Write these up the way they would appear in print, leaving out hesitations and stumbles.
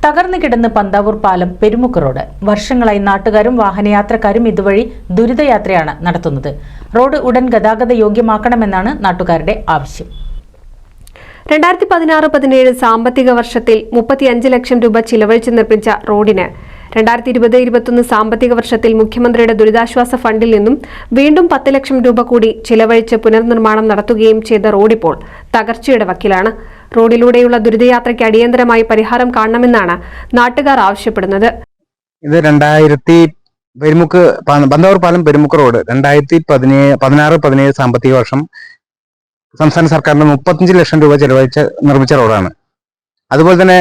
തകർന്നു കിടന്ന് പന്താവൂർ പാലം പെരുമുക്ക് റോഡ്. വർഷങ്ങളായി നാട്ടുകാരും വാഹനയാത്രക്കാരും ഇതുവഴി ദുരിതയാത്രയാണ് നടത്തുന്നത്. റോഡ് ഉടൻ ഗതാഗത യോഗ്യമാക്കണമെന്നാണ് നാട്ടുകാരുടെ ആവശ്യം. 2016-17 സാമ്പത്തിക വർഷത്തിൽ 35 ലക്ഷം രൂപ ചിലവഴിച്ച് നിർമ്മിച്ച റോഡിന് 2020-21 സാമ്പത്തിക വർഷത്തിൽ മുഖ്യമന്ത്രിയുടെ ദുരിതാശ്വാസ ഫണ്ടിൽ നിന്നും വീണ്ടും 10 ലക്ഷം രൂപ കൂടി ചിലവഴിച്ച് പുനർനിർമ്മാണം നടത്തുകയും ചെയ്ത റോഡിപ്പോൾ തകർച്ചയുടെ വക്കിലാണ്. റോഡിലൂടെയുള്ള ദുരിതയാത്രയ്ക്ക് അടിയന്തരമായി പരിഹാരം കാണണമെന്നാണ് നാട്ടുകാർ ആവശ്യപ്പെടുന്നത്. ഇത് പന്താവൂർ പാലം പെരുമുക്ക് റോഡ് 2016-17 സാമ്പത്തിക വർഷം സംസ്ഥാന സർക്കാരിന് 35 ലക്ഷം രൂപ ചെലവഴിച്ച് നിർമ്മിച്ച റോഡാണ്. അതുപോലെ തന്നെ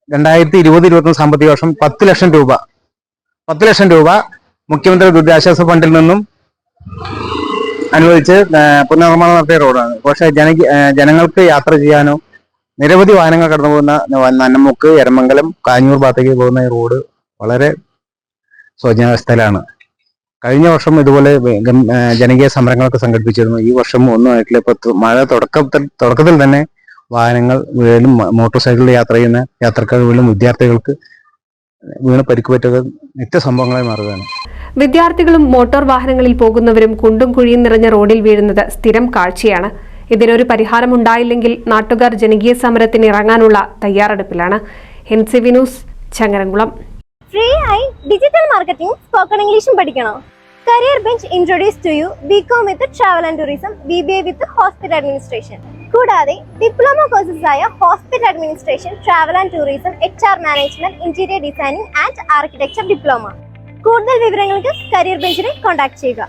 2020-21 സാമ്പത്തിക വർഷം 10 ലക്ഷം രൂപ മുഖ്യമന്ത്രി ദുരിതാശ്വാസ ഫണ്ടിൽ നിന്നും അനുവദിച്ച് പുനർനിർമ്മാണം നടത്തിയ റോഡാണ്. പക്ഷേ ജനങ്ങൾക്ക് യാത്ര ചെയ്യാനോ നിരവധി വാഹനങ്ങൾ കടന്നു പോകുന്ന നന്നമുക്ക്, എരമംഗലം, കാഞ്ഞൂർ ഭാഗത്തേക്ക് പോകുന്ന ഈ റോഡ് വളരെ ശോചനീയാവസ്ഥയിലാണ്. കഴിഞ്ഞ വർഷം ഇതുപോലെ ജനകീയ സമരങ്ങളൊക്കെ സംഘടിപ്പിച്ചിരുന്നു. ഈ വർഷം ഒന്നും ആയിട്ടില്ല. ഇപ്പൊ മഴ തുടക്കത്തിൽ തന്നെ വാഹനങ്ങൾ വീഴും, മോട്ടോർ സൈക്കിളിൽ യാത്ര ചെയ്യുന്ന യാത്രക്കാർ വീഴും, വിദ്യാർത്ഥികൾക്ക് വീണ് പരിക്കുപറ്റത് നിത്യസംഭവങ്ങളായി മാറുകയാണ്. വിദ്യാർത്ഥികളും മോട്ടോർ വാഹനങ്ങളിൽ പോകുന്നവരും കുണ്ടും കുഴിയും നിറഞ്ഞ റോഡിൽ വീഴുന്നത് സ്ഥിരം കാഴ്ചയാണ്. ഇതിനൊരു പരിഹാരമുണ്ടായില്ലെങ്കിൽ നാട്ടുകാർ ജനകീയ സമരത്തിന് ഇറങ്ങാനുള്ള തയ്യാറെടുപ്പിലാണ്. NCV news, Changaramkulam. ഫ്രീ ആയി ഡിജിറ്റൽ മാർക്കറ്റിംഗ്, സ്പോക്കൺ ഇംഗ്ലീഷും പഠിക്കണോ? Career Bench introduce to you BCom with travel and tourism, BBA with hospital administration. കൂടാതെ ഡിപ്ലോമ കോഴ്സസ് ആയ hospital administration, travel and tourism, HR management, interior designing and architecture diploma. കൂടുതൽ വിവരങ്ങൾക്ക് career ബെഞ്ചിനെ contact ചെയ്യുക.